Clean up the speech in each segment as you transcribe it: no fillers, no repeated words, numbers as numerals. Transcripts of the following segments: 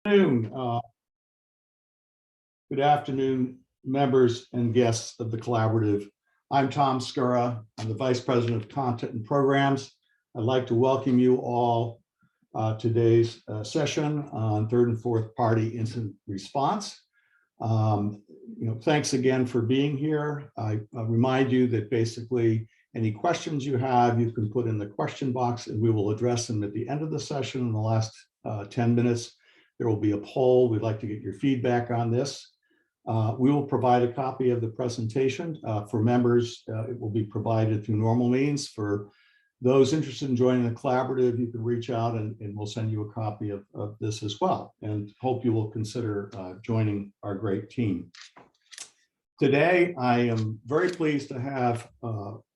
Afternoon. Good afternoon, members and guests of the collaborative. I'm Tom Skura. I'm the Vice President of Content and Programs. I'd like to welcome you all today's session on third and fourth party incident response. Thanks again for being here. I remind you that basically any questions you have, you can put in the question box and we will address them at the end of the session in the last 10 minutes. There will be a poll. We'd like to get your feedback on this. We will provide a copy of the presentation for members. It will be provided through normal means. For those interested in joining the collaborative, you can reach out and we'll send you a copy of this as well. And hope you will consider joining our great team. Today, I am very pleased to have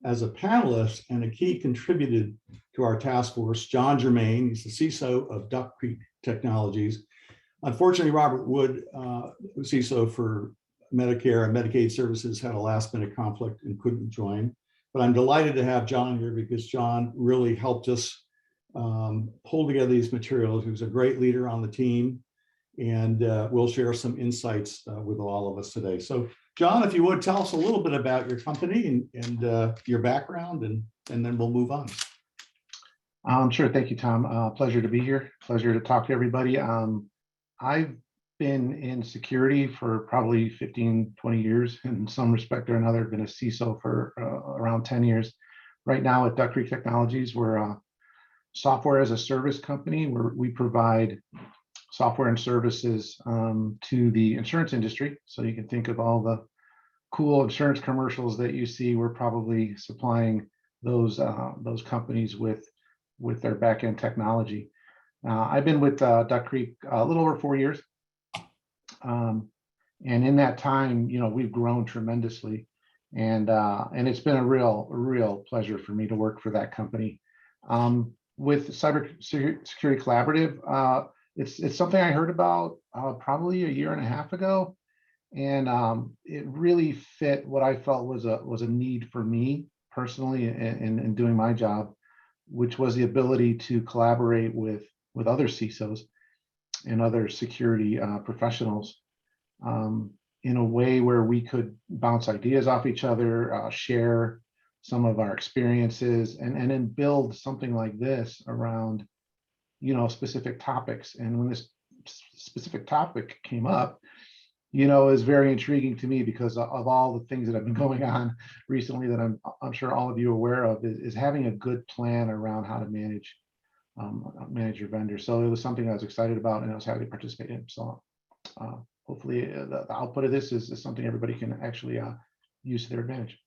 as a panelist and a key contributor to our task force, John Germain. He's the CISO of Duck Creek Technologies. Unfortunately, Robert Wood, CISO for Medicare and Medicaid services, had a last-minute conflict and couldn't join. But I'm delighted to have John here because John really helped us pull together these materials. He was a great leader on the team, and we'll share some insights with all of us today. So, John, if you would, tell us a little bit about your company and your background, and then we'll move on. Sure. Thank you, Tom. Pleasure to be here. Pleasure to talk to everybody. I've been in security for probably 15, 20 years in some respect or another. I've been a CISO for around 10 years. Right now at Duck Creek Technologies, we're a software as a service company where we provide software and services to the insurance industry. So you can think of all the cool insurance commercials that you see. We're probably supplying those companies with their back-end technology. I've been with Duck Creek a little over 4 years. And in that time, we've grown tremendously. And it's been a real pleasure for me to work for that company. With Cyber Security Collaborative, it's something I heard about probably a year and a half ago. And it really fit what I felt was a need for me personally in doing my job, which was the ability to collaborate with other CISOs and other security professionals in a way where we could bounce ideas off each other, share some of our experiences, and then build something like this around, specific topics. And when this specific topic came up, it was very intriguing to me because of all the things that have been going on recently that I'm sure all of you are aware of, is having a good plan around how to manage your vendor. So it was something I was excited about and I was happy to participate in. So hopefully the output of this is something everybody can actually use to their advantage.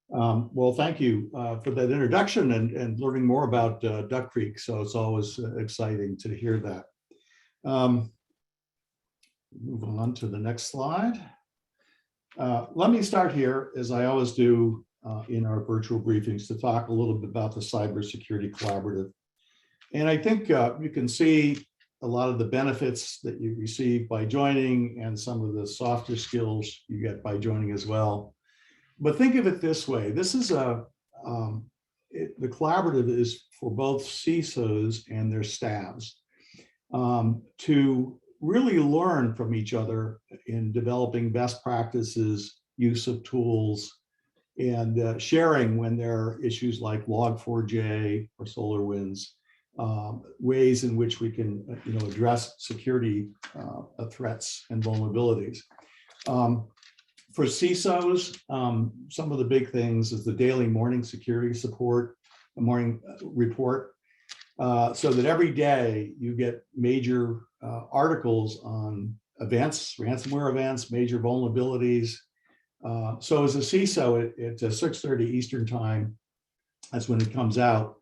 Well, thank you for that introduction and learning more about Duck Creek. So it's always exciting to hear that. Move on to the next slide. Let me start here, as I always do in our virtual briefings, to talk a little bit about the Cybersecurity Collaborative. And I think you can see a lot of the benefits that you receive by joining and some of the softer skills you get by joining as well. But think of it this way. This is the collaborative is for both CISOs and their staffs to really learn from each other in developing best practices, use of tools, and sharing when there are issues like Log4j or SolarWinds, ways in which we can address security threats and vulnerabilities. For CISOs, some of the big things is the daily morning security support, a morning report, so that every day you get major articles on events, ransomware events, major vulnerabilities. So as a CISO at 6:30 Eastern time, that's when it comes out.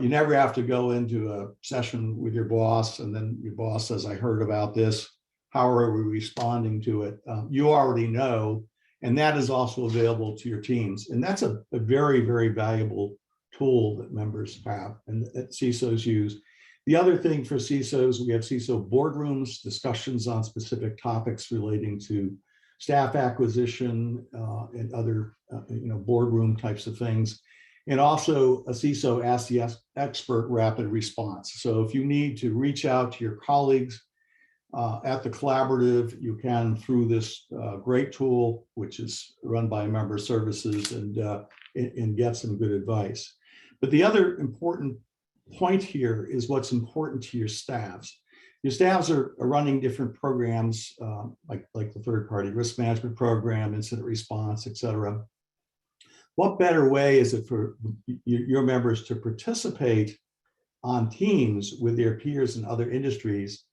You never have to go into a session with your boss and then your boss says, I heard about this. How are we responding to it? You already know, and that is also available to your teams. And that's a very, very valuable tool that members have and that CISOs use. The other thing for CISOs, we have CISO boardrooms, discussions on specific topics relating to staff acquisition and other boardroom types of things. And also a CISO Ask the Expert rapid response. So if you need to reach out to your colleagues at the collaborative, you can through this great tool, which is run by Member Services, and get some good advice. But the other important point here is what's important to your staffs. Your staffs are running different programs, like the third-party risk management program, incident response, et cetera. What better way is it for your members to participate on teams with their peers in other industries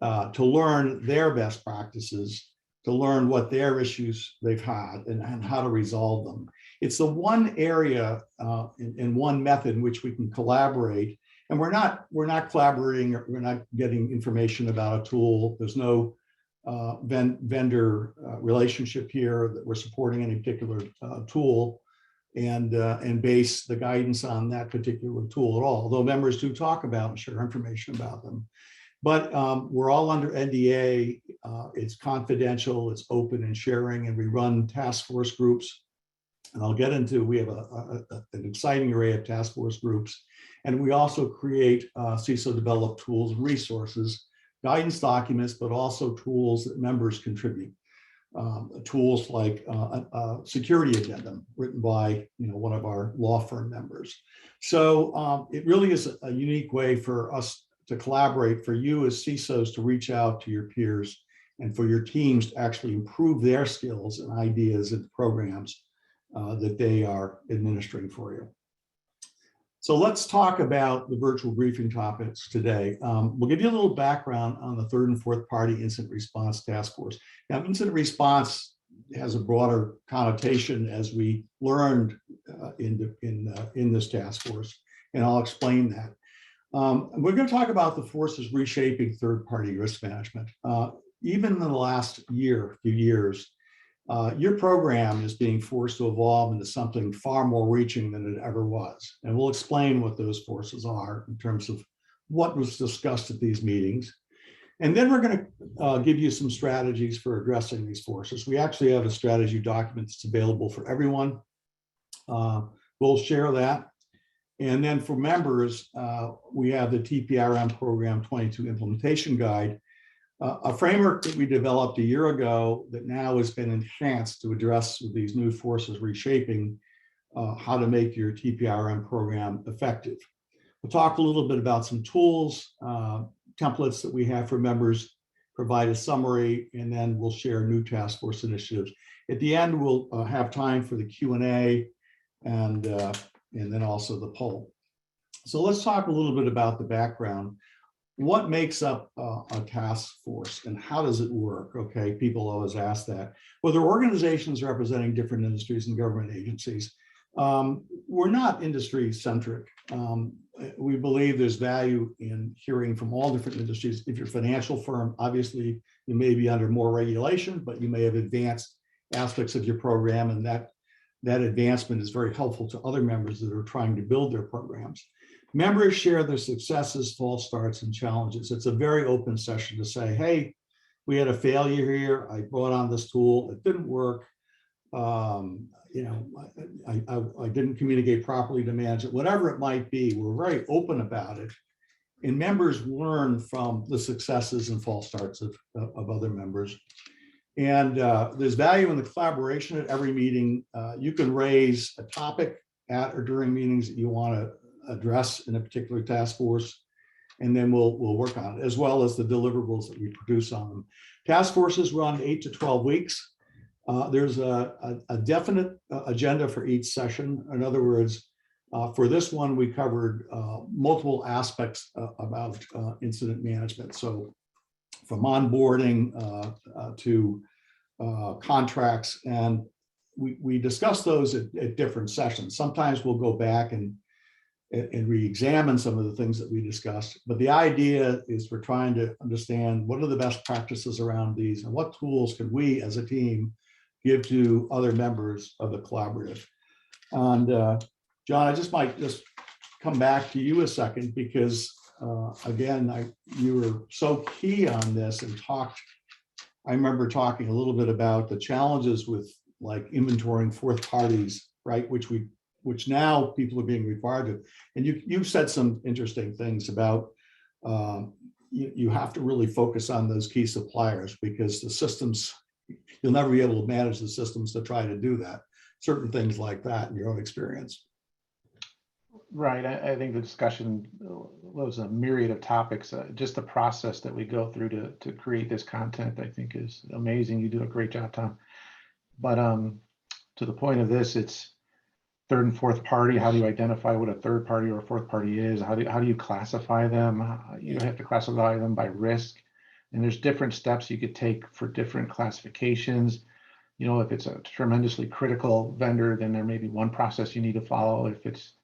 to learn their best practices, to learn what their issues they've had and how to resolve them. It's the one area and one method in which we can collaborate. And we're not collaborating, we're not getting information about a tool. There's no vendor relationship here that we're supporting any particular tool and base the guidance on that particular tool at all. Although members do talk about and share information about them. But we're all under NDA. It's confidential, it's open and sharing, and we run task force groups. And I'll get into, we have an exciting array of task force groups. And we also create CISO developed tools and resources, guidance documents, but also tools that members contribute. Tools like a security addendum written by one of our law firm members. So it really is a unique way for us to collaborate, for you as CISOs to reach out to your peers and for your teams to actually improve their skills and ideas and programs that they are administering for you. So let's talk about the virtual briefing topics today. We'll give you a little background on the third and fourth party incident response task force. Now, incident response has a broader connotation, as we learned in this task force, and I'll explain that. We're going to talk about the forces reshaping third party risk management. Even in the last few years, your program is being forced to evolve into something far more reaching than it ever was. And we'll explain what those forces are in terms of what was discussed at these meetings. And then we're going to give you some strategies for addressing these forces. We actually have a strategy document that's available for everyone. We'll share that. And then for members, we have the TPRM Program 22 Implementation Guide, a framework that we developed a year ago that now has been enhanced to address these new forces reshaping how to make your TPRM program effective. We'll talk a little bit about some tools, templates that we have for members, provide a summary, and then we'll share new task force initiatives. At the end, we'll have time for the Q&A and then also the poll. So let's talk a little bit about the background. What makes up a task force and how does it work? Okay, people always ask that. Well, there are organizations representing different industries and government agencies. We're not industry centric. We believe there's value in hearing from all different industries. If you're a financial firm, obviously you may be under more regulation, but you may have advanced aspects of your program, and that advancement is very helpful to other members that are trying to build their programs. Members share their successes, false starts, and challenges. It's a very open session to say, hey, we had a failure here. I brought on this tool. It didn't work. I didn't communicate properly to manage it. Whatever it might be, we're very open about it. And members learn from the successes and false starts of other members. And there's value in the collaboration at every meeting. You can raise a topic at or during meetings that you want to address in a particular task force, and then we'll work on it, as well as the deliverables that we produce on them. Task forces run 8 to 12 weeks. There's a definite agenda for each session. In other words, for this one, we covered multiple aspects about incident management. So from onboarding to contracts, and we discuss those at different sessions. Sometimes we'll go back and re-examine some of the things that we discussed. But the idea is we're trying to understand what are the best practices around these and what tools can we as a team give to other members of the collaborative. And John, I might come back to you a second because again, you were so key on this and I remember talking a little bit about the challenges with like inventorying fourth parties, right? Which now people are being required to. And you've said some interesting things about you have to really focus on those key suppliers, because the systems, you'll never be able to manage the systems to try to do that. Certain things like that in your own experience. Right. I think the discussion was a myriad of topics. Just the process that we go through to create this content, I think, is amazing. You do a great job, Tom. But to the point of this, it's third and fourth party. How do you identify what a third party or a fourth party is? How do you classify them? You have to classify them by risk. And there's different steps you could take for different classifications. You know, if it's a tremendously critical vendor, then there may be one process you need to follow. If it's,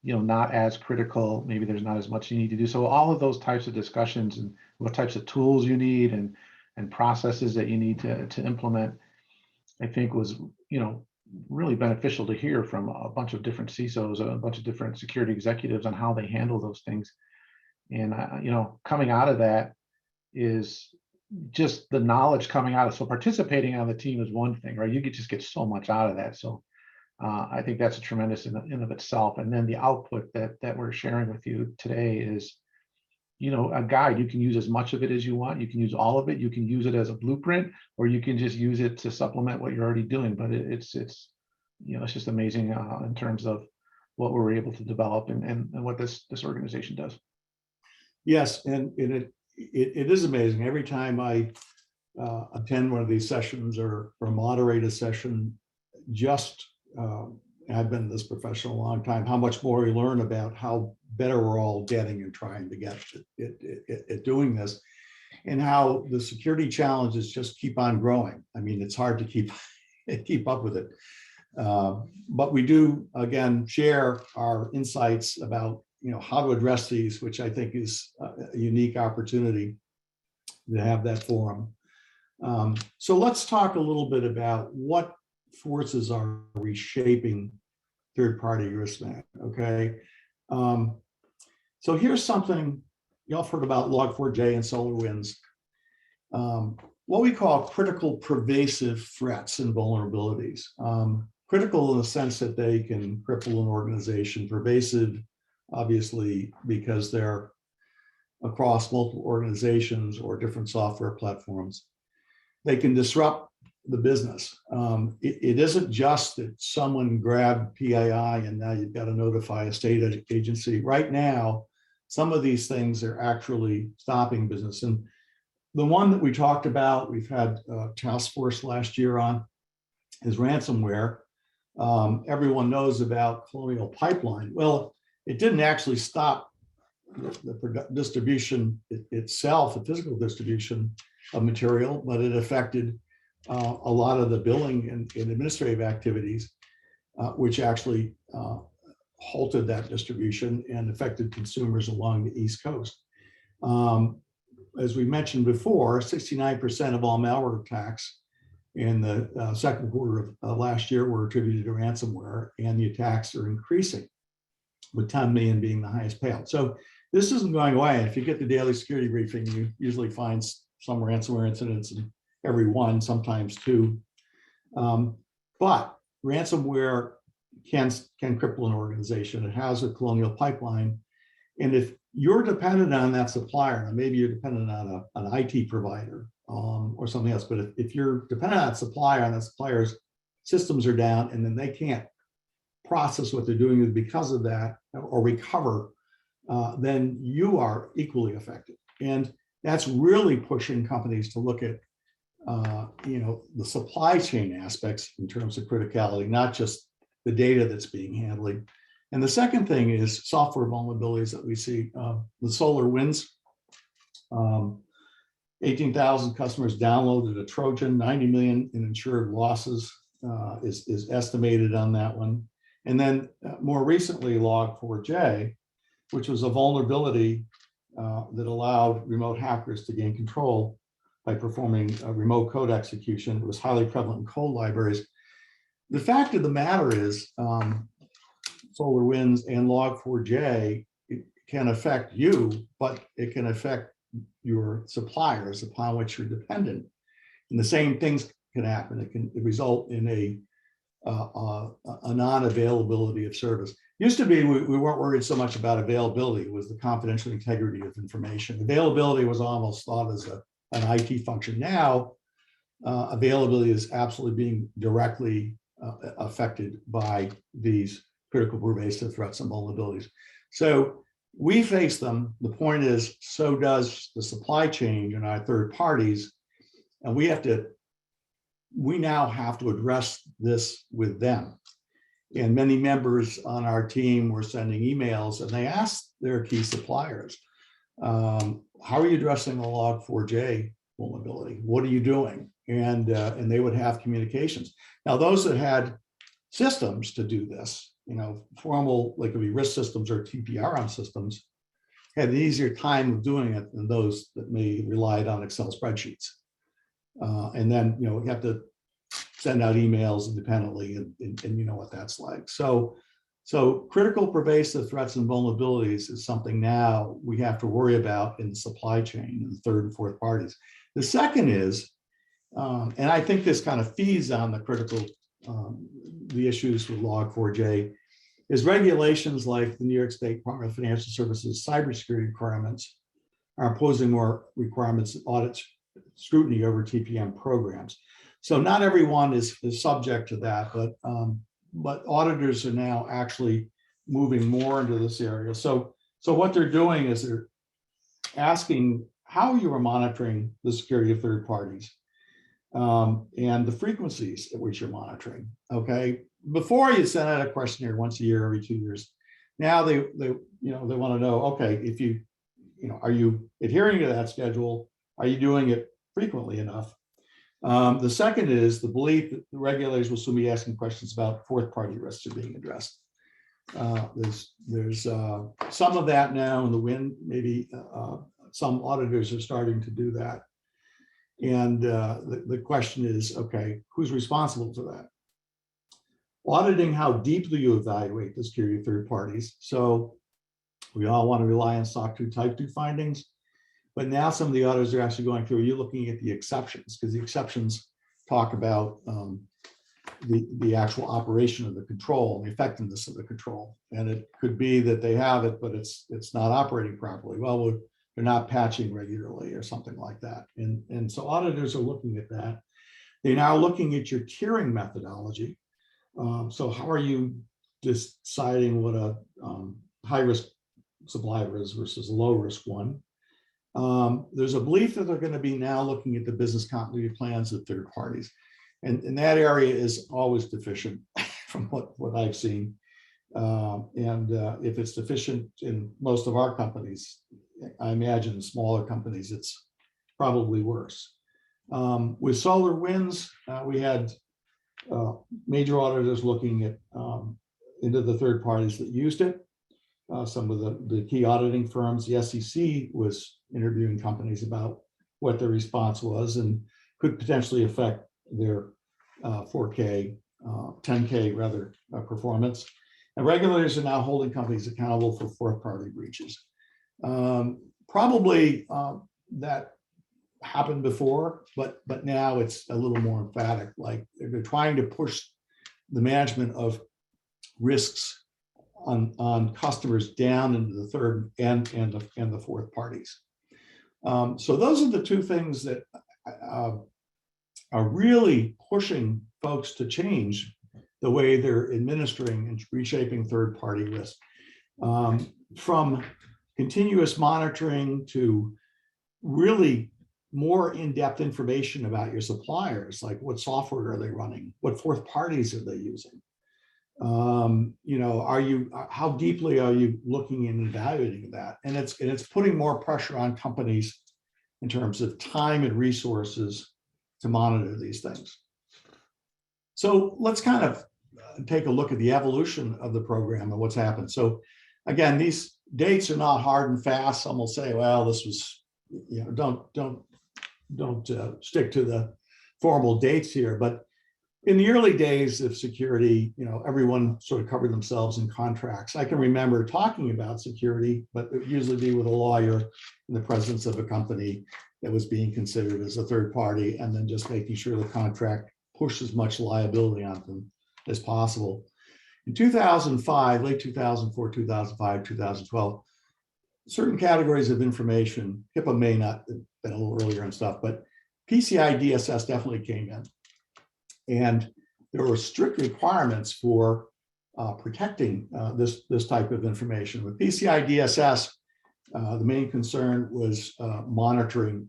you know, not as critical, maybe there's not as much you need to do. So all of those types of discussions and what types of tools you need and processes that you need to implement, I think was, you know, really beneficial to hear from a bunch of different CISOs, a bunch of different security executives on how they handle those things. And, you know, coming out of that is just the knowledge coming out of, so participating on the team is one thing, right? You could just get so much out of that. So I think that's a tremendous in of itself. And then the output that we're sharing with you today is, you know, a guide. You can use as much of it as you want. You can use all of it. You can use it as a blueprint, or you can just use it to supplement what you're already doing. But it's you know, it's just amazing in terms of what we're able to develop and what this organization does. Yes, and it is amazing. Every time I attend one of these sessions or moderate a session, just I've been in this profession a long time, how much more we learn about how better we're all getting and trying to get at doing this, and how the security challenges just keep on growing. I mean, it's hard to keep up with it. But we do, again, share our insights about, you know, how to address these, which I think is a unique opportunity to have that forum. So let's talk a little bit about what forces are reshaping third-party risk management, okay? So here's something, y'all have heard about Log4j and SolarWinds, what we call critical pervasive threats and vulnerabilities. Critical in the sense that they can cripple an organization, pervasive, obviously, because they're across multiple organizations or different software platforms. They can disrupt the business. It isn't just that someone grabbed PII and now you've got to notify a state agency. Right now, some of these things are actually stopping business. And the one that we talked about, we've had a task force last year on, is ransomware. Everyone knows about Colonial Pipeline. Well, it didn't actually stop the distribution itself, the physical distribution of material, but it affected a lot of the billing and administrative activities, which actually halted that distribution and affected consumers along the East Coast. As we mentioned before, 69% of all malware attacks in the second quarter of last year were attributed to ransomware, and the attacks are increasing, with 10 million being the highest payout. So this isn't going away. If you get the daily security briefing, you usually find some ransomware incidents in every one, sometimes two. But ransomware can cripple an organization. It has a Colonial Pipeline. And if you're dependent on that supplier, and maybe you're dependent on an IT provider or something else, but if you're dependent on that supplier and that supplier's systems are down and then they can't process what they're doing because of that or recover, then you are equally affected. And that's really pushing companies to look at you know, the supply chain aspects in terms of criticality, not just the data that's being handled. And the second thing is software vulnerabilities that we see. The SolarWinds, 18,000 customers downloaded a Trojan, 90 million in insured losses is estimated on that one. And then more recently, Log4j, which was a vulnerability that allowed remote hackers to gain control by performing remote code execution. It was highly prevalent in code libraries. The fact of the matter is, SolarWinds and Log4j, it can affect you, but it can affect your suppliers upon which you're dependent. And the same things can happen. It can result in a non-availability of service. Used to be, we weren't worried so much about availability, it was the confidential integrity of information. Availability was almost thought as an IT function. Now, availability is absolutely being directly affected by these critical pervasive threats and vulnerabilities. So we face them. The point is, so does the supply chain and our third parties. And we now have to address this with them. And many members on our team were sending emails and they asked their key suppliers, how are you addressing the Log4j vulnerability? What are you doing? And they would have communications. Now, those that had systems to do this, formal, like it could be risk systems or TPRM systems, had an easier time of doing it than those that may relied on Excel spreadsheets. And then, we have to send out emails independently, and you know what that's like. So critical pervasive threats and vulnerabilities is something now we have to worry about in the supply chain and third and fourth parties. The second is, and I think this kind of feeds on the critical, the issues with Log4j, is regulations like the New York State Department of Financial Services cybersecurity requirements are imposing more requirements, audits, scrutiny over TPM programs. So not everyone is subject to that, but auditors are now actually moving more into this area. So what they're doing is they're asking how you are monitoring the security of third parties and the frequencies at which you're monitoring. Okay, before you send out a questionnaire once a year, every 2 years. Now they want to know, okay, if are you adhering to that schedule? Are you doing it frequently enough? The second is the belief that the regulators will soon be asking questions about fourth party risks are being addressed. There's some of that now in the wind. Maybe some auditors are starting to do that. And the question is, okay, who's responsible for that? Auditing how deeply you evaluate the security of third parties. So we all want to rely on SOC 2 Type 2 findings. But now some of the auditors are actually going through, are you looking at the exceptions? Because the exceptions talk about the actual operation of the control and the effectiveness of the control. And it could be that they have it, but it's not operating properly. Well, they're not patching regularly or something like that. And so auditors are looking at that. They're now looking at your tiering methodology. So how are you deciding what a high risk supplier is versus a low risk one? There's a belief that they're going to be now looking at the business continuity plans of third parties. And that area is always deficient from what I've seen. If it's deficient in most of our companies, I imagine in smaller companies, it's probably worse. With SolarWinds, we had major auditors looking at into the third parties that used it. Some of the key auditing firms, the SEC was interviewing companies about what their response was and could potentially affect their 4K, 10K rather, performance. And regulators are now holding companies accountable for fourth party breaches. Probably that happened before, but now it's a little more emphatic. Like they're trying to push the management of risks on customers down into the third and the fourth parties. So those are the two things that are really pushing folks to change the way they're administering and reshaping third party risk. From continuous monitoring to really more in-depth information about your suppliers, like what software are they running, what fourth parties are they using, how deeply are you looking and evaluating that? And it's putting more pressure on companies in terms of time and resources to monitor these things. So let's kind of take a look at the evolution of the program and what's happened. So again, these dates are not hard and fast. Some will say, well, this was, don't stick to the formal dates here. But in the early days of security, everyone sort of covered themselves in contracts. I can remember talking about security, but it would usually be with a lawyer in the presence of a company that was being considered as a third party, and then just making sure the contract pushed as much liability on them as possible. In 2005, late 2004, 2005, 2012, certain categories of information, HIPAA may not have been a little earlier and stuff, but PCI DSS definitely came in. And there were strict requirements for protecting this type of information. With PCI DSS, the main concern was monitoring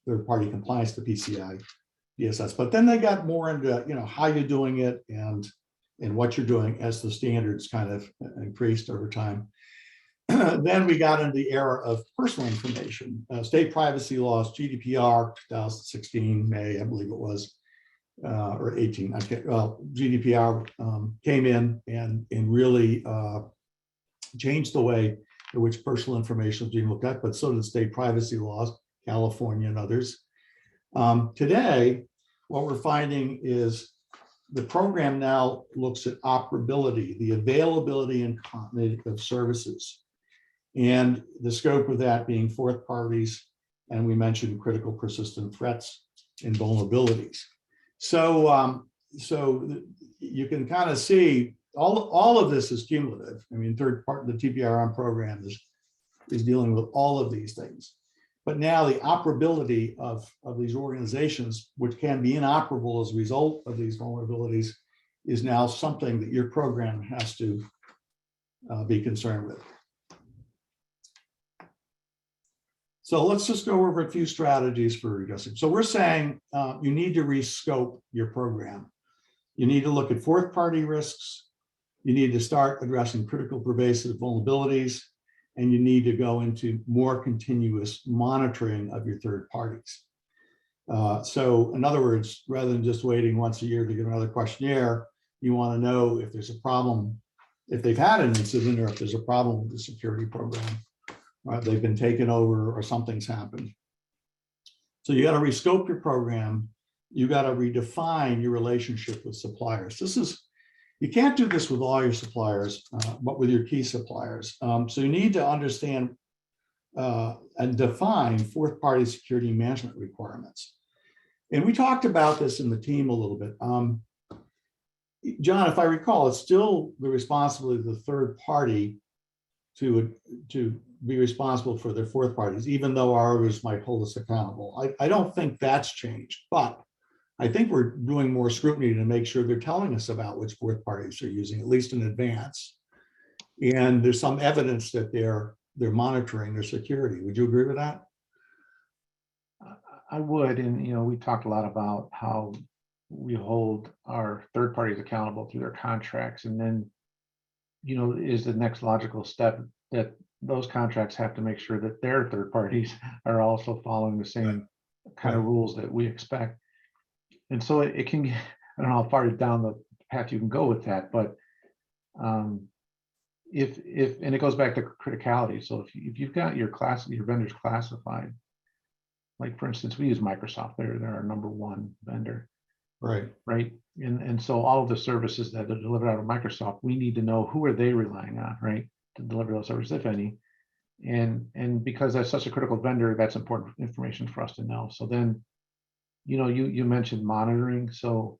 third-party compliance to PCI DSS. But then they got more into how you're doing it and what you're doing as the standards kind of increased over time. Then we got into the era of personal information, state privacy laws, GDPR, 2016, May, I believe it was, or 18. GDPR came in and really changed the way in which personal information is being looked at, but so did state privacy laws, California and others. Today, what we're finding is the program now looks at operability, the availability and continuity of services, and the scope of that being fourth parties, and we mentioned critical persistent threats and vulnerabilities. So, so you can kind of see all of this is cumulative. I mean, third part of the TPRM program is dealing with all of these things. But now the operability of these organizations, which can be inoperable as a result of these vulnerabilities, is now something that your program has to be concerned with. So let's just go over a few strategies for addressing. So we're saying you need to rescope your program. You need to look at fourth party risks. You need to start addressing critical pervasive vulnerabilities, and you need to go into more continuous monitoring of your third parties. So in other words, rather than just waiting once a year to get another questionnaire, you want to know if there's a problem, if they've had an incident, or if there's a problem with the security program, right? They've been taken over or something's happened. So you got to rescope your program. You got to redefine your relationship with suppliers. You can't do this with all your suppliers, but with your key suppliers. So you need to understand and define fourth party security management requirements. And we talked about this in the team a little bit. John, if I recall, it's still the responsibility of the third party to be responsible for their fourth parties, even though ours might hold us accountable. I don't think that's changed, but I think we're doing more scrutiny to make sure they're telling us about which fourth parties they're using, at least in advance. And there's some evidence that they're monitoring their security. Would you agree with that? I would, and we talked a lot about how we hold our third parties accountable through their contracts, and then is the next logical step that those contracts have to make sure that their third parties are also following the same kind of rules that we expect. And so it can, I don't know how far down the path you can go with that, but if and it goes back to criticality. So if you've got your vendors classified, like for instance, we use Microsoft, they're our number one vendor. Right. And so all of the services that are delivered out of Microsoft, we need to know who are they relying on, right, to deliver those services, if any. And because that's such a critical vendor, that's important information for us to know. So then, you mentioned monitoring. So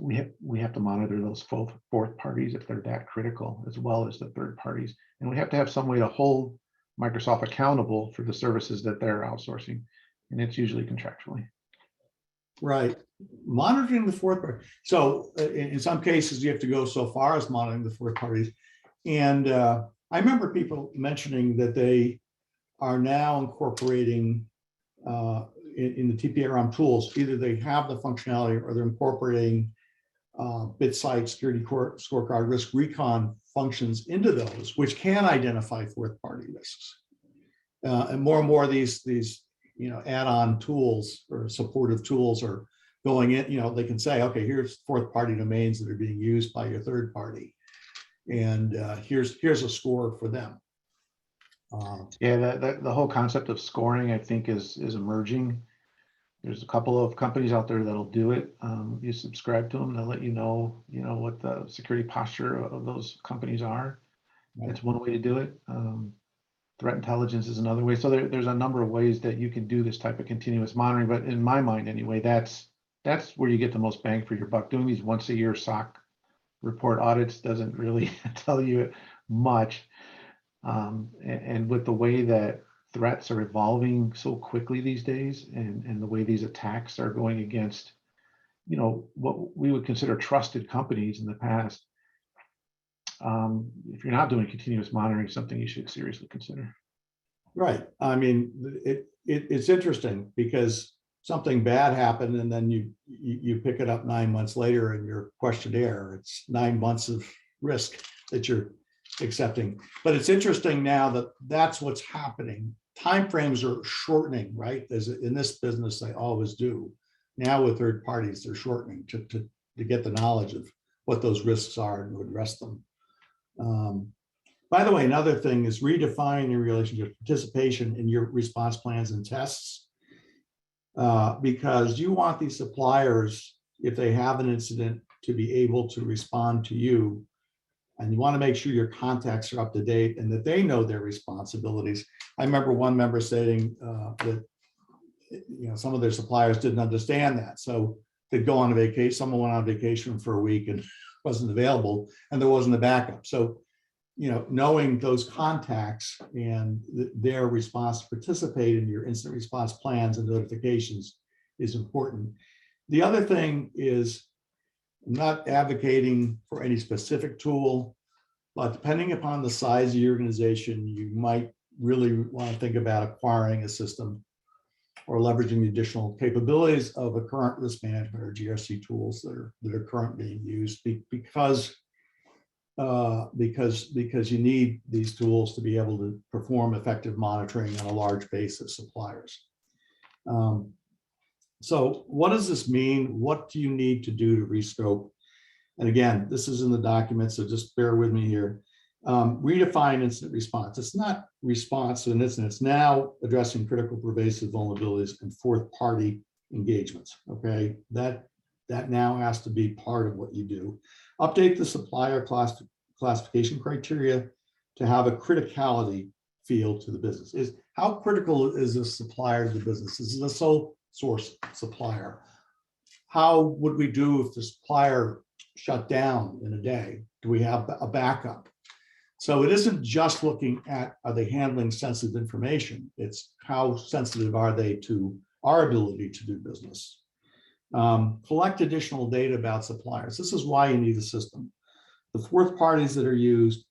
we have to monitor those fourth parties if they're that critical, as well as the third parties. And we have to have some way to hold Microsoft accountable for the services that they're outsourcing. And it's usually contractually. Right. Monitoring the fourth party. So in some cases, you have to go so far as monitoring the fourth parties. And I remember people mentioning that they are now incorporating in the TPRM tools, either they have the functionality or they're incorporating BitSight security scorecard risk recon functions into those, which can identify fourth party risks. And more of these add-on tools or supportive tools are going in, they can say, okay, here's fourth party domains that are being used by your third party. And here's a score for them. The whole concept of scoring, I think, is emerging. There's a couple of companies out there that'll do it. You subscribe to them, they'll let you know what the security posture of those companies are. Right. That's one way to do it. Threat intelligence is another way. So there's a number of ways that you can do this type of continuous monitoring. But in my mind, anyway, that's where you get the most bang for your buck. Doing these once a year SOC report audits doesn't really tell you much. And with the way that threats are evolving so quickly these days, and the way these attacks are going against, what we would consider trusted companies in the past, if you're not doing continuous monitoring, something you should seriously consider. Right. I mean, it's interesting because something bad happened and then you pick it up 9 months later in your questionnaire. It's 9 months of risk that you're accepting. But it's interesting now that that's what's happening. Timeframes are shortening, right? As in this business, they always do. Now with third parties, they're shortening to get the knowledge of what those risks are and to address them. By the way, another thing is redefining your relationship participation in your response plans and tests, because you want these suppliers, if they have an incident, to be able to respond to you. And you want to make sure your contacts are up to date and that they know their responsibilities. I remember one member saying that some of their suppliers didn't understand that. So they'd go on a vacation, someone went on vacation for a week and wasn't available, and there wasn't a backup. So knowing those contacts and their response to participate in your incident response plans and notifications is important. The other thing is, I'm not advocating for any specific tool, but depending upon the size of your organization, you might really want to think about acquiring a system or leveraging the additional capabilities of a current risk management or GRC tools that are currently being used, because you need these tools to be able to perform effective monitoring on a large base of suppliers. So what does this mean? What do you need to do to rescope? And again, this is in the document, so just bear with me here. Redefine incident response. It's not response to an incident. It's now addressing critical pervasive vulnerabilities and fourth party engagements. Okay, that now has to be part of what you do. Update the supplier classification criteria to have a criticality feel to the business. Is how critical is this supplier to the business? Is it a sole source supplier? How would we do if the supplier shut down in a day? Do we have a backup? So it isn't just looking at, are they handling sensitive information? It's how sensitive are they to our ability to do business? Collect additional data about suppliers. This is why you need a system. The fourth parties that are used,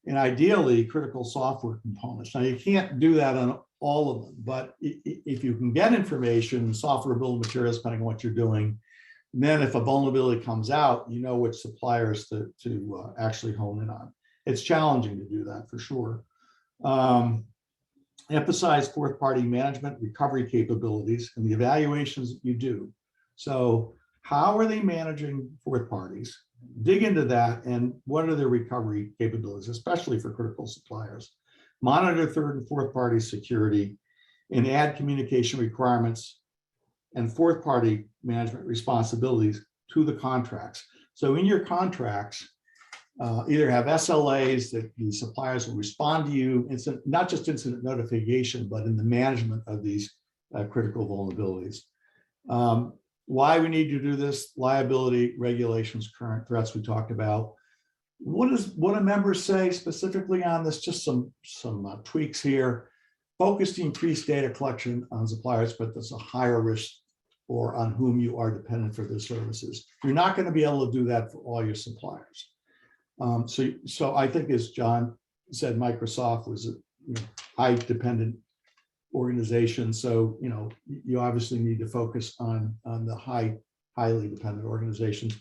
and ideally critical software components. Now you can't do that on all of them, but if you can get information, software bill of materials, depending on what you're doing, then if a vulnerability comes out, you know which suppliers to actually hone in on. It's challenging to do that for sure. Emphasize fourth party management, recovery capabilities, and the evaluations that you do. So how are they managing fourth parties? Dig into that, and what are their recovery capabilities, especially for critical suppliers. Monitor third and fourth party security, and add communication requirements and fourth party management responsibilities to the contracts. So in your contracts, either have SLAs that the suppliers will respond to you, not just incident notification, but in the management of these critical vulnerabilities. Why we need to do this: liability, regulations, current threats we talked about. What do members say specifically on this? Just some tweaks here. Focus the increased data collection on suppliers, but that's a higher risk or on whom you are dependent for their services. You're not going to be able to do that for all your suppliers. So I think, as John said, Microsoft was a high dependent organization. So you obviously need to focus on the highly dependent organizations.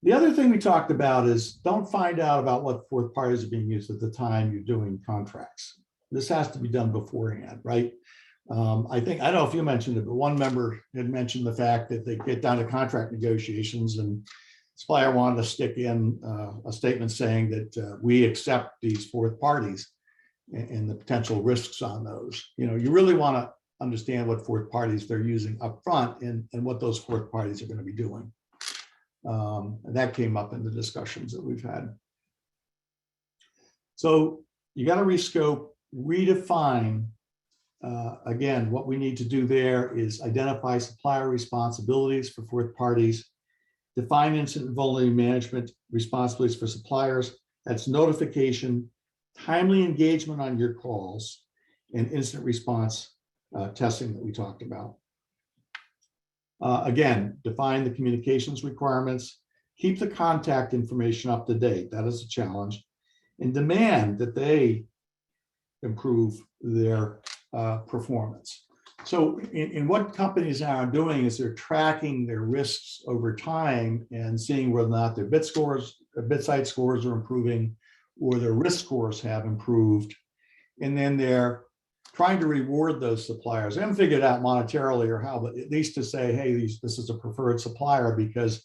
The other thing we talked about is don't find out about what fourth parties are being used at the time you're doing contracts. This has to be done beforehand, right? I don't know if you mentioned it, but one member had mentioned the fact that they get down to contract negotiations and supplier wanted to stick in a statement saying that we accept these fourth parties and the potential risks on those. You really want to understand what fourth parties they're using up front and what those fourth parties are going to be doing. And that came up in the discussions that we've had. So you got to rescope, redefine. Again, what we need to do there is identify supplier responsibilities for fourth parties, Define incident and vulnerability management responsibilities for suppliers. That's notification, timely engagement on your calls, and incident response testing that we talked about. Again, define the communications requirements, keep the contact information up to date. That is a challenge, and demand that they improve their performance. So in what companies are doing is they're tracking their risks over time and seeing whether or not their bit site scores are improving or their risk scores have improved. And then they're trying to reward those suppliers. They haven't figured out monetarily or how, but at least to say, hey, this is a preferred supplier because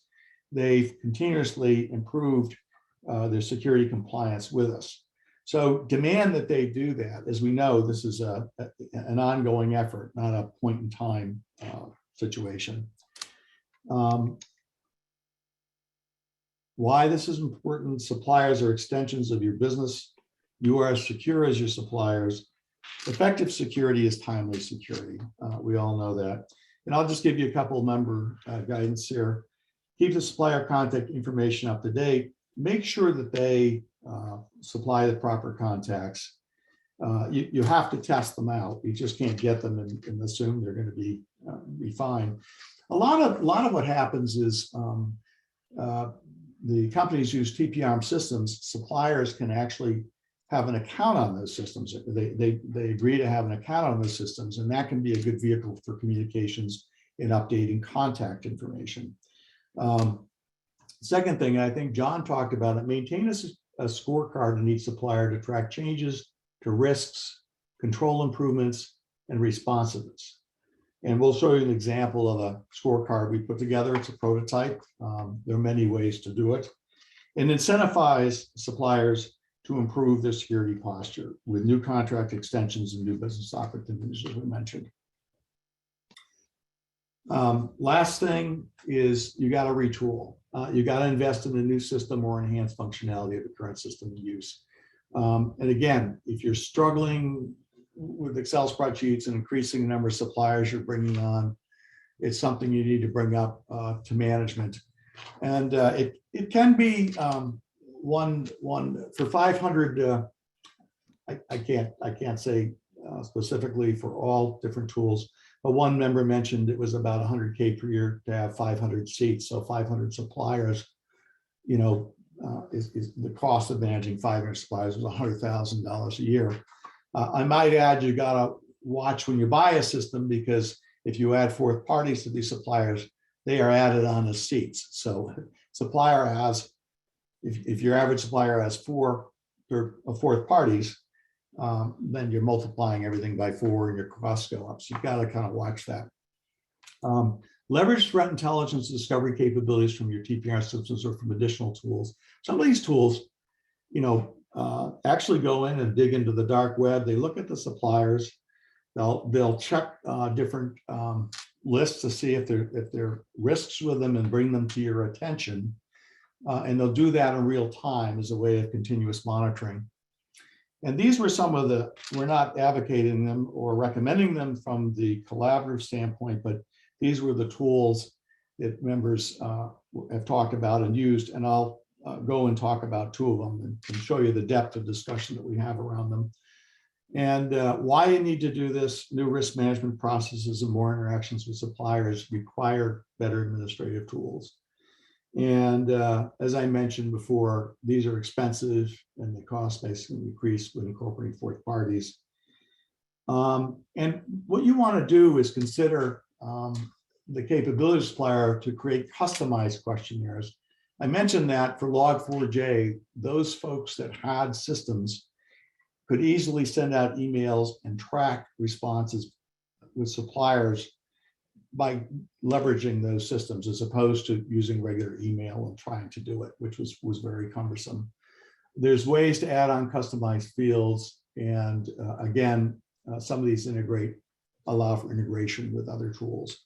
they've continuously improved their security compliance with us. So demand that they do that. As we know, this is an ongoing effort, not a point in time situation. Why this is important: suppliers are extensions of your business. You are as secure as your suppliers. Effective security is timely security. We all know that. And I'll just give you a couple of number guidance here. Keep the supplier contact information up to date. Make sure that they supply the proper contacts. You have to test them out. You just can't get them and assume they're going to be fine. A lot of what happens is the companies use TPRM systems. Suppliers can actually have an account on those systems. They agree to have an account on those systems, and that can be a good vehicle for communications and updating contact information. Second thing, I think John talked about it, maintain a scorecard in each supplier to track changes to risks, control improvements, and responsiveness. And we'll show you an example of a scorecard we put together. It's a prototype. There are many ways to do it. And incentivize suppliers to improve their security posture with new contract extensions and new business opportunities, as we mentioned. Last thing is you got to retool. You got to invest in a new system or enhance functionality of the current system in use. And again, if you're struggling with Excel spreadsheets and increasing the number of suppliers you're bringing on, it's something you need to bring up to management. And it can be one for 500. I can't say specifically for all different tools. But one member mentioned it was about $100K per year to have 500 seats. So 500 suppliers, you know, is the cost of managing 500 suppliers is $100,000 a year. I might add, you got to watch when you buy a system, because if you add fourth parties to these suppliers, they are added on as seats. So supplier has, if your average supplier has four fourth parties, then you're multiplying everything by 4 and your costs go up. So you've got to kind of watch that. Leverage threat intelligence discovery capabilities from your TPR systems or from additional tools. Some of these tools, you know, actually go in and dig into the dark web. They look at the suppliers. They'll check different lists to see if there are risks with them and bring them to your attention. And they'll do that in real time as a way of continuous monitoring. And these were some of the, we're not advocating them or recommending them from the collaborative standpoint, but these were the tools that members have talked about and used. And I'll go and talk about 2 of them and show you the depth of discussion that we have around them. And why you need to do this: new risk management processes and more interactions with suppliers require better administrative tools. And as I mentioned before, these are expensive and the cost basically increase when incorporating fourth parties. And what you want to do is consider the capability supplier to create customized questionnaires. I mentioned that for Log4j, those folks that had systems could easily send out emails and track responses with suppliers by leveraging those systems, as opposed to using regular email and trying to do it, which was very cumbersome. There's ways to add on customized fields. And again, some of these allow for integration with other tools.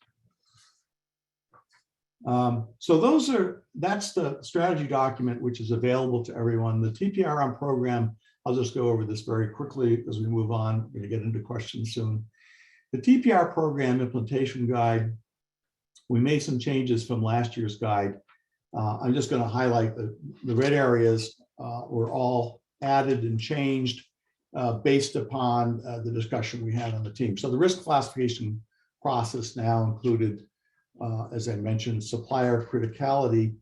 So that's the strategy document, which is available to everyone. The TPRM program, I'll just go over this very quickly as we move on. We're going to get into questions soon. The TPR program implementation guide, we made some changes from last year's guide. I'm just going to highlight the red areas were all added and changed based upon the discussion we had on the team. So the risk classification process now included, as I mentioned, supplier criticality,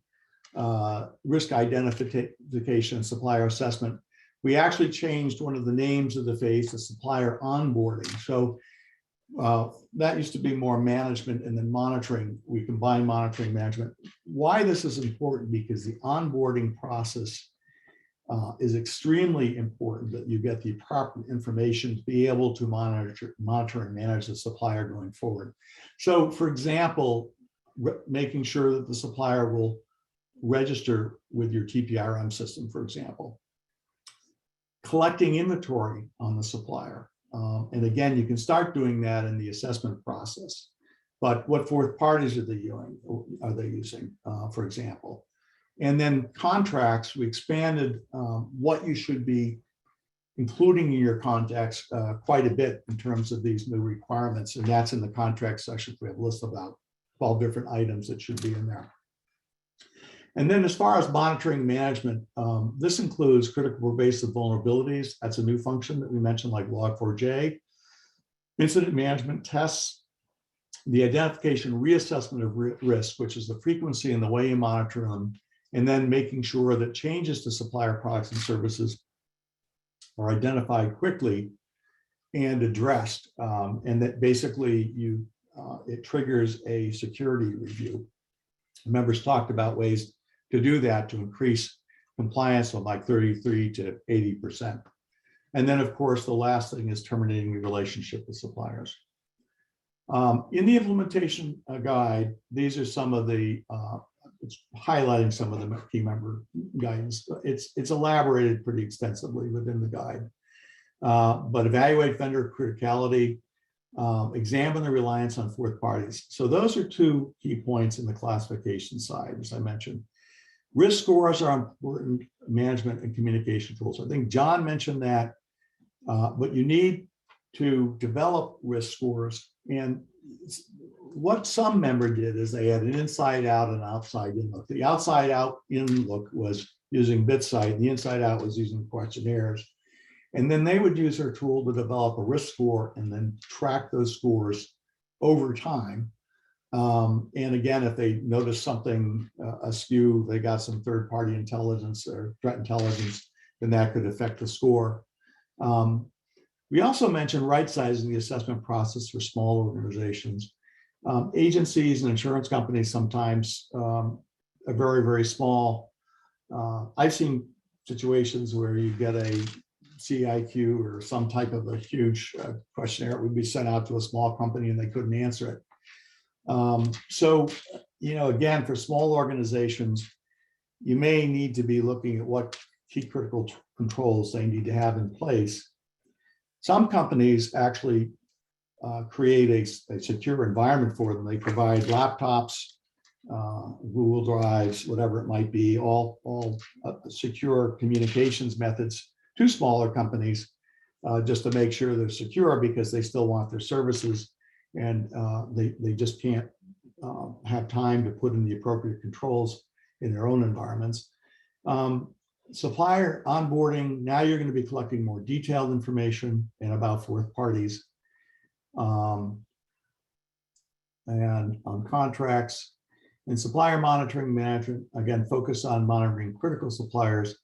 risk identification, supplier assessment. We actually changed one of the names of the phase to supplier onboarding. So that used to be more management and then monitoring. We combine monitoring management. Why this is important? Because the onboarding process is extremely important, that you get the proper information to be able to monitor and manage the supplier going forward. So for example, making sure that the supplier will register with your TPRM system, for example. Collecting inventory on the supplier. And again, you can start doing that in the assessment process. But what fourth parties are they using, for example? And then contracts, we expanded what you should be including in your contracts quite a bit in terms of these new requirements. And that's in the contract section. We have a list of about 12 different items that should be in there. And then as far as monitoring management, this includes critical pervasive vulnerabilities. That's a new function that we mentioned, like Log4j, incident management tests, the identification, reassessment of risk, which is the frequency and the way you monitor them, and then making sure that changes to supplier products and services are identified quickly and addressed, and that basically it triggers a security review. Members talked about ways to do that to increase compliance from like 33 to 80%. And then of course, the last thing is terminating the relationship with suppliers. In the implementation guide, these are some of the, it's highlighting some of the key member guidance. It's elaborated pretty extensively within the guide. But evaluate vendor criticality, examine the reliance on fourth parties. So those are two key points in the classification side, as I mentioned. Risk scores are important management and communication tools. I think John mentioned that, but you need to develop risk scores. And what some member did is they had an inside out and outside in look. The outside out in look was using BitSight, the inside out was using questionnaires. And then they would use their tool to develop a risk score and then track those scores over time. And again, if they notice something askew, they got some third-party intelligence or threat intelligence, then that could affect the score. We also mentioned right-sizing the assessment process for small organizations. Agencies and insurance companies sometimes are very, very small. I've seen situations where you get a CIQ or some type of a huge questionnaire would be sent out to a small company and they couldn't answer it. So, again, for small organizations, you may need to be looking at what key critical controls they need to have in place. Some companies actually create a secure environment for them. They provide laptops, Google Drives, whatever it might be, all secure communications methods to smaller companies, just to make sure they're secure, because they still want their services, and they just can't have time to put in the appropriate controls in their own environments. Supplier onboarding, now you're going to be collecting more detailed information and about fourth parties. And on contracts and supplier monitoring management, again, focus on monitoring critical suppliers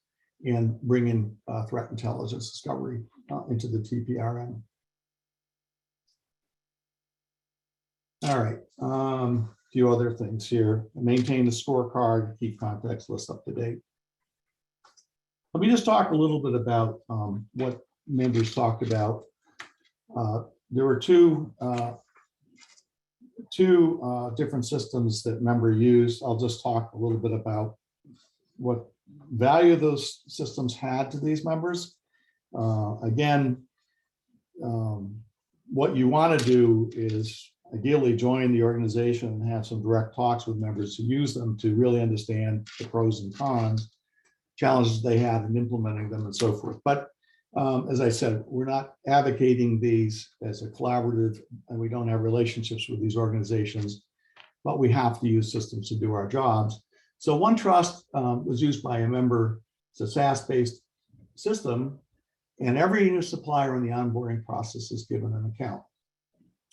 and bringing threat intelligence discovery into the TPRM. All right, a few other things here. Maintain the scorecard, keep context list up to date. Let me just talk a little bit about what members talked about. There were two different systems that member used. I'll just talk a little bit about what value those systems had to these members. Again, what you want to do is ideally join the organization and have some direct talks with members who use them to really understand the pros and cons, challenges they have in implementing them, and so forth. But as I said, we're not advocating these as a collaborative, and we don't have relationships with these organizations, but we have to use systems to do our jobs. So OneTrust was used by a member. It's a SaaS-based system, and every new supplier in the onboarding process is given an account.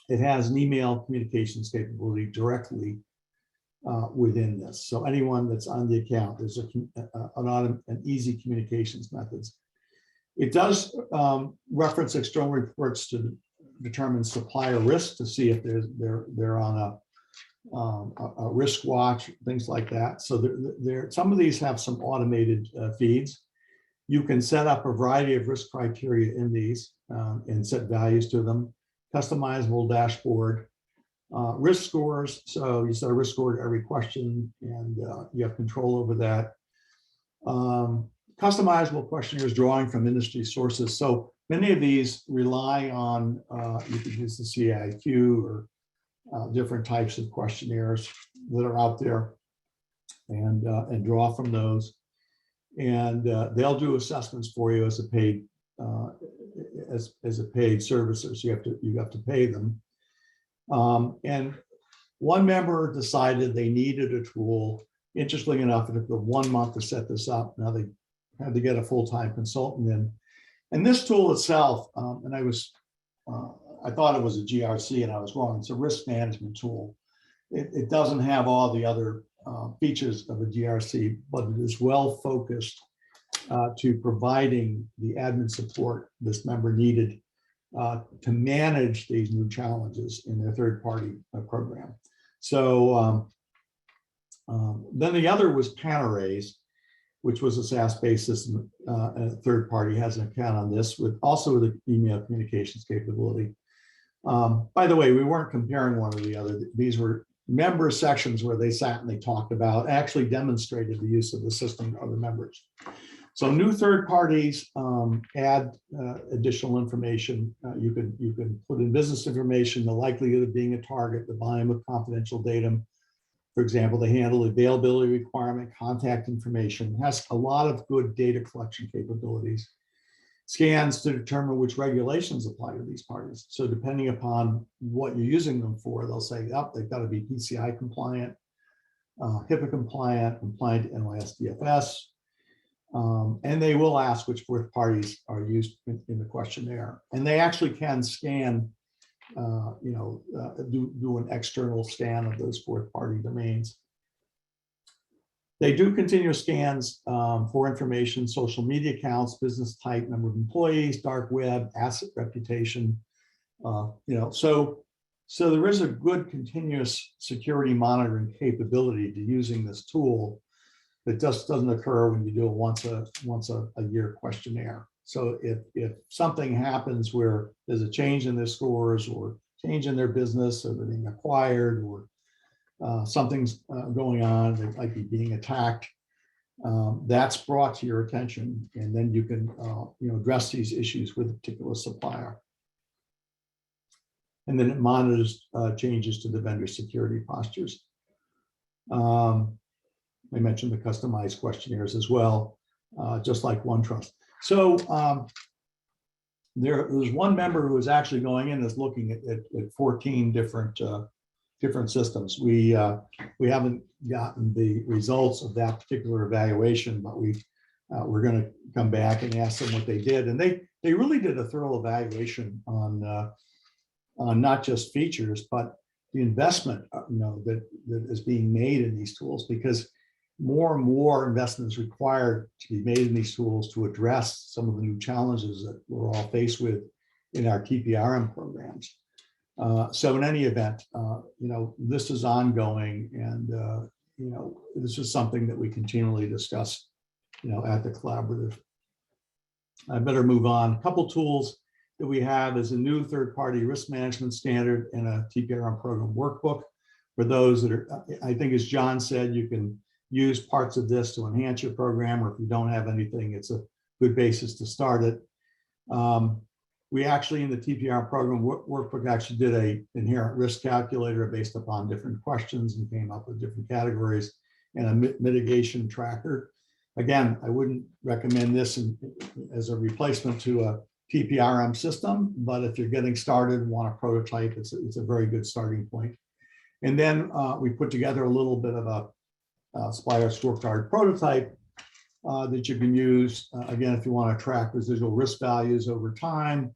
It has an email communications capability directly within this. So anyone that's on the account, there's an easy communications methods. It does reference external reports to determine supplier risk, to see if they're on a risk watch, things like that. So some of these have some automated feeds. You can set up a variety of risk criteria in these and set values to them. Customizable dashboard, risk scores. So you set a risk score to every question, and you have control over that. Customizable questionnaires drawing from industry sources. So many of these rely on, you could use the CIQ or different types of questionnaires that are out there, and draw from those. And they'll do assessments for you as a paid as a paid servicer. So you have to pay them. And one member decided they needed a tool. Interestingly enough, it took 1 month to set this up. Now they had to get a full-time consultant in. And this tool itself, and I thought it was a GRC, and I was wrong. It's a risk management tool. It doesn't have all the other features of a GRC, but it is well focused to providing the admin support this member needed to manage these new challenges in their third-party program. So then the other was Panarrays, which was a SaaS-based system. And a third party has an account on this, with also with an email communications capability. By the way, we weren't comparing one or the other. These were member sections where they sat and they talked about, actually demonstrated the use of the system to other members. So new third parties add additional information. You can put in business information, the likelihood of being a target, the volume of confidential data. For example, they handle availability requirement, contact information, has a lot of good data collection capabilities. Scans to determine which regulations apply to these parties. So depending upon what you're using them for, they'll say, oh, they've got to be PCI compliant, HIPAA compliant, compliant to NYSDFS. And they will ask which fourth parties are used in the questionnaire. And they actually can scan, do an external scan of those fourth party domains. They do continuous scans for information, social media accounts, business type, number of employees, dark web, asset reputation. So there is a good continuous security monitoring capability to using this tool that just doesn't occur when you do a once a year questionnaire. So if something happens where there's a change in their scores or change in their business, or they're being acquired, or something's going on, they might be being attacked, that's brought to your attention, and then you can address these issues with a particular supplier. And then it monitors changes to the vendor security postures. I mentioned the customized questionnaires as well, just like OneTrust. So there's one member who is actually going in that's looking at 14 different systems. We haven't gotten the results of that particular evaluation, but we're going to come back and ask them what they did. And they really did a thorough evaluation on not just features, but the investment that is being made in these tools, because more and more investment is required to be made in these tools to address some of the new challenges that we're all faced with in our TPRM programs. So in any event, this is ongoing, and this is something that we continually discuss, at the collaborative. I better move on. A couple tools that we have is a new third-party risk management standard and a TPRM program workbook. For those that are, I think as John said, you can use parts of this to enhance your program, or if you don't have anything, it's a good basis to start it. We actually, in the TPR program workbook, actually did an inherent risk calculator based upon different questions and came up with different categories, and a mitigation tracker. Again, I wouldn't recommend this as a replacement to a TPRM system, but if you're getting started and want a prototype, it's a very good starting point. And then we put together a little bit of supplier scorecard prototype that you can use, again, if you want to track residual risk values over time,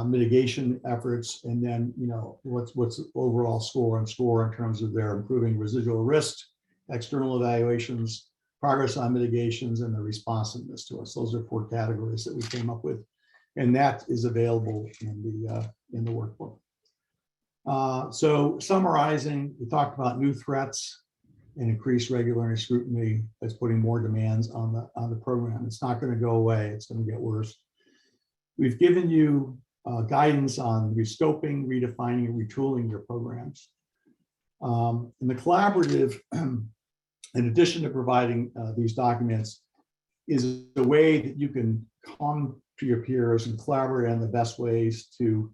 mitigation efforts, and then, you know, what's overall score in terms of their improving residual risk, external evaluations, progress on mitigations, and the responsiveness to us. Those are 4 categories that we came up with, and that is available in the workbook. So summarizing, we talked about new threats and increased regulatory scrutiny that's putting more demands on the program. It's not going to go away. It's going to get worse. We've given you guidance on rescoping, redefining, and retooling your programs. And the collaborative, in addition to providing these documents, is a way that you can come to your peers and collaborate on the best ways to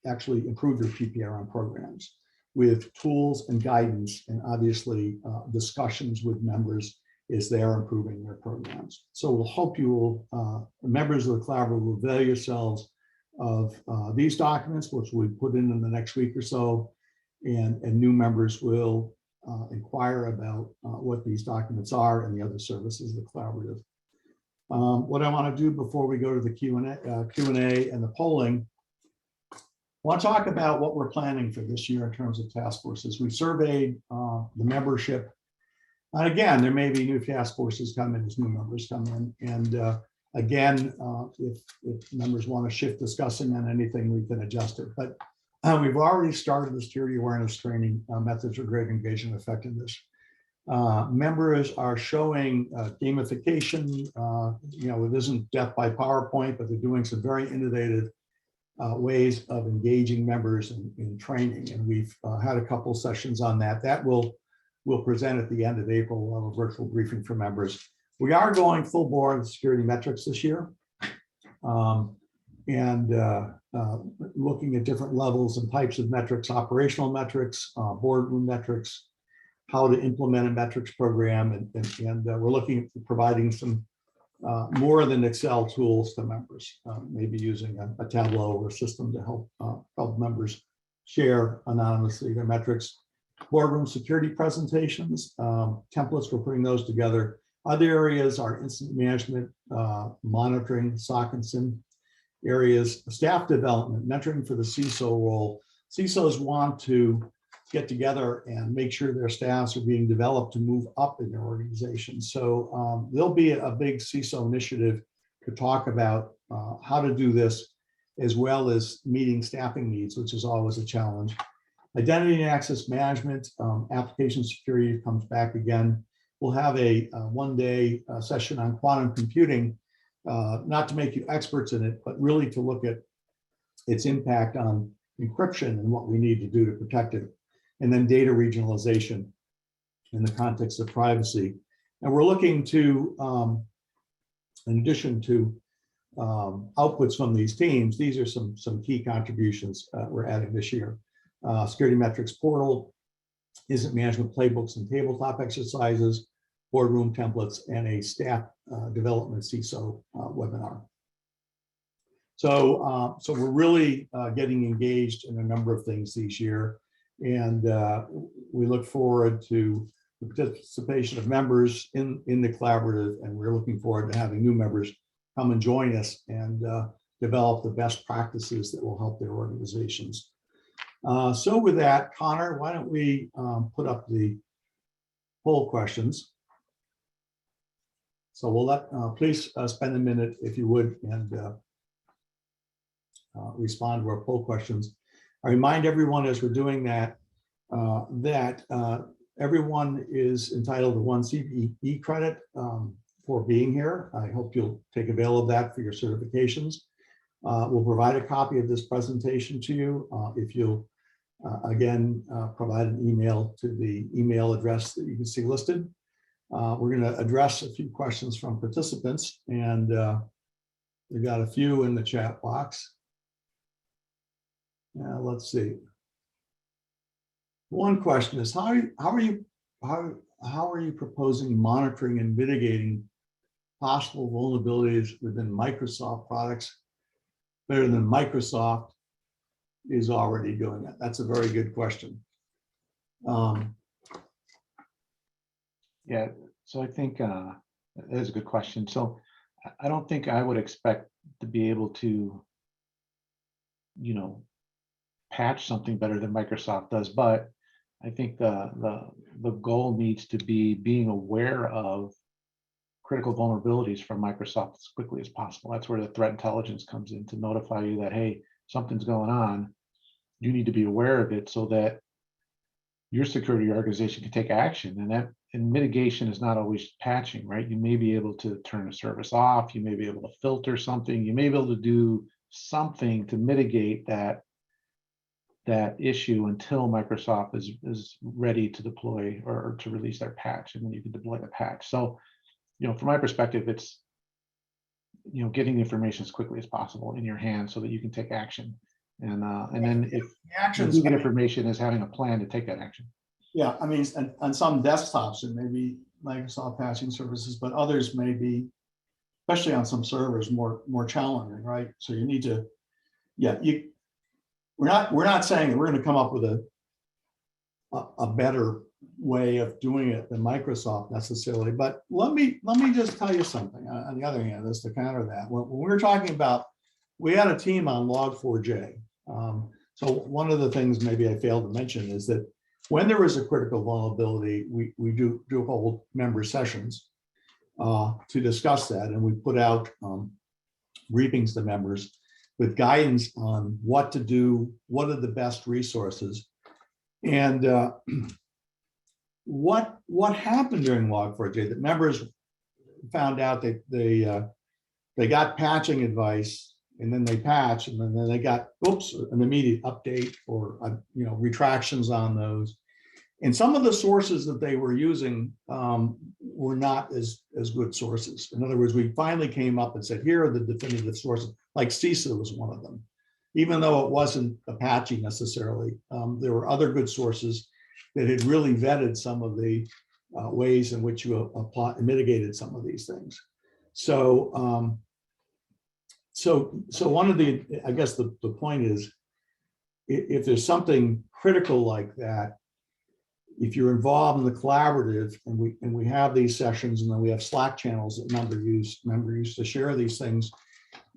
actually improve your PPRM programs with tools and guidance, and obviously discussions with members as they're improving their programs. So we'll hope you will, members of the collaborative will avail yourselves of these documents, which we put in the next week or so, and new members will inquire about what these documents are and the other services of the collaborative. What I want to do before we go to the Q&A and the polling, I want to talk about what we're planning for this year in terms of task forces. We surveyed the membership. And again, there may be new task forces come in as new members come in. And again, if members want to shift discussing on anything, we can adjust it. But we've already started the security awareness training methods for great engagement effectiveness. Members are showing gamification. You know, it isn't death by PowerPoint, but they're doing some very innovative ways of engaging members in training. And we've had a couple sessions on that. That we'll present at the end of April. We'll have a virtual briefing for members. We are going full bore with security metrics this year. Looking at different levels and types of metrics, operational metrics, boardroom metrics, how to implement a metrics program, and we're looking at providing some more than Excel tools to members, maybe using a Tableau or a system to help members share anonymously their metrics. Boardroom security presentations, templates, we're putting those together. Other areas are incident management, monitoring, SOC and SIM areas, staff development, mentoring for the CISO role. CISOs want to get together and make sure their staffs are being developed to move up in their organization. So there'll be a big CISO initiative to talk about how to do this, as well as meeting staffing needs, which is always a challenge. Identity and access management, application security comes back again. We'll have a one-day session on quantum computing, not to make you experts in it, but really to look at its impact on encryption and what we need to do to protect it. And then data regionalization in the context of privacy. And we're looking to, in addition to outputs from these teams, these are some key contributions we're adding this year. Security metrics portal, incident management playbooks and tabletop exercises, boardroom templates, and a staff development CISO webinar. So we're really getting engaged in a number of things this year. And we look forward to the participation of members in the collaborative, and we're looking forward to having new members come and join us and develop the best practices that will help their organizations. So with that, Connor, why don't we put up the poll questions? So we'll let, please spend a minute, if you would, and respond to our poll questions. I remind everyone as we're doing that, everyone is entitled to 1 CPE credit for being here. I hope you'll take avail of that for your certifications. We'll provide a copy of this presentation to you if you'll, again, provide an email to the email address that you can see listed. We're going to address a few questions from participants, and we've got a few in the chat box. Let's see. One question is, how are you proposing monitoring and mitigating possible vulnerabilities within Microsoft products better than Microsoft is already doing it? That's a very good question. Yeah, so I think that is a good question. So I don't think I would expect to be able to, you know, patch something better than Microsoft does, but I think the goal needs to be being aware of critical vulnerabilities from Microsoft as quickly as possible. That's where the threat intelligence comes in to notify you that, hey, something's going on. You need to be aware of it so that your security organization can take action. And mitigation is not always patching, right? You may be able to turn a service off. You may be able to filter something. You may be able to do something to mitigate that issue until Microsoft is ready to deploy or to release their patch, and then you can deploy the patch. So, from my perspective, it's getting the information as quickly as possible in your hands so that you can take action. And then if The actions, you get information, is having a plan to take that action. yeah, I mean, on some desktops, it may be Microsoft patching services, but others may be, especially on some servers, more challenging, right? So you need to, yeah, we're not saying that we're going to come up with a better way of doing it than Microsoft necessarily, but let me just tell you something on the other hand, just to counter that. When we were talking about, we had a team on Log4j. So one of the things maybe I failed to mention is that when there is a critical vulnerability, we do hold member sessions to discuss that, and we put out briefings to members with guidance on what to do, what are the best resources, and what happened during Log4j. That members found out that they got patching advice, and then they patch, and then they got an immediate update or retractions on those. And some of the sources that they were using were not as good sources. In other words, we finally came up and said, here are the definitive sources, like CISO was one of them. Even though it wasn't Apache necessarily, there were other good sources that had really vetted some of the ways in which you mitigated some of these things. So, so one of the, I guess the point is, if there's something critical like that, if you're involved in the collaborative, and we have these sessions, and then we have Slack channels that member use to share these things,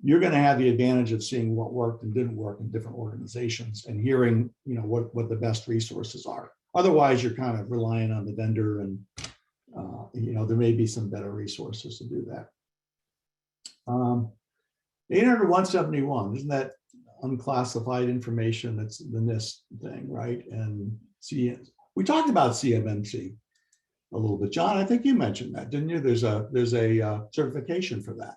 you're going to have the advantage of seeing what worked and didn't work in different organizations, and hearing what the best resources are. Otherwise, you're kind of relying on the vendor, and there may be some better resources to do that. 800-171, isn't that unclassified information? That's the NIST thing, right? And we talked about CMMC a little bit. John, I think you mentioned that, didn't you? There's a certification for that.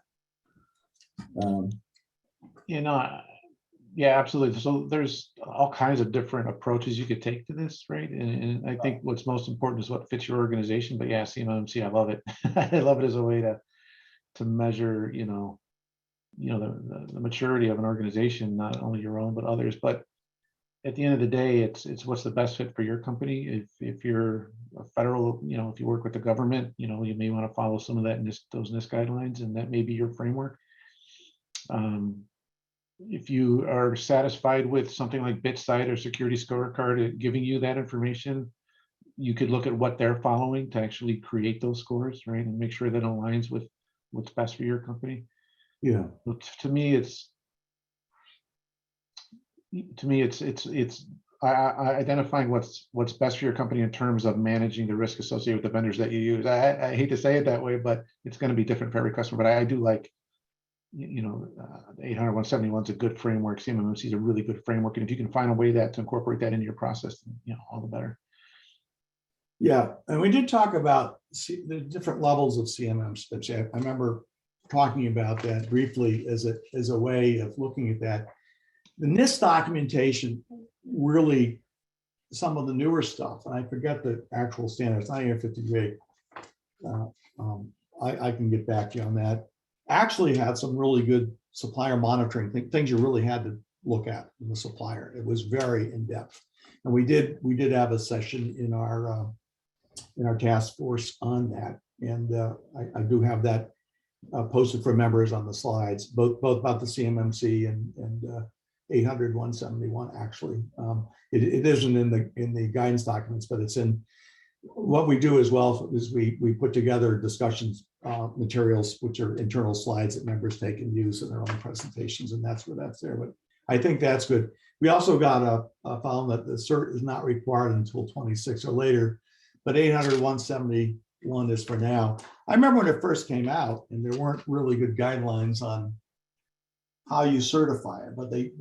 Yeah, absolutely. So there's all kinds of different approaches you could take to this, right? And I think what's most important is what fits your organization. But yeah, CMMC, I love it. I love it as a way to measure, the maturity of an organization, not only your own but others. But at the end of the day, it's what's the best fit for your company. If you're a federal, if you work with the government, you may want to follow some of that those NIST guidelines, and that may be your framework. If you are satisfied with something like BitSight or Security Scorecard giving you that information, you could look at what they're following to actually create those scores, right, and make sure that aligns with what's best for your company. Yeah. But to me, it's identifying what's best for your company in terms of managing the risk associated with the vendors that you use. I hate to say it that way, but it's going to be different for every customer. But I do like, 800-171 is a good framework. CMMC is a really good framework, and if you can find a way to incorporate that into your process, all the better. Yeah, and we did talk about the different levels of CMMC. I remember talking about that briefly as a way of looking at that. The NIST documentation, really, some of the newer stuff, and I forget the actual standards, 958. I can get back to you on that. Actually had some really good supplier monitoring things you really had to look at in the supplier. It was very in depth, and we did have a session in our task force on that, and I do have that posted for members on the slides, both about the CMMC and 800-171. Actually, it isn't in the guidance documents, but it's in what we do as well is we put together discussions materials, which are internal slides that members take and use in their own presentations, and that's where that's there. But I think that's good. We also got found that the cert is not required until 26 or later, but 800-171 is for now. I remember when it first came out, and there weren't really good guidelines on how you certify it, but they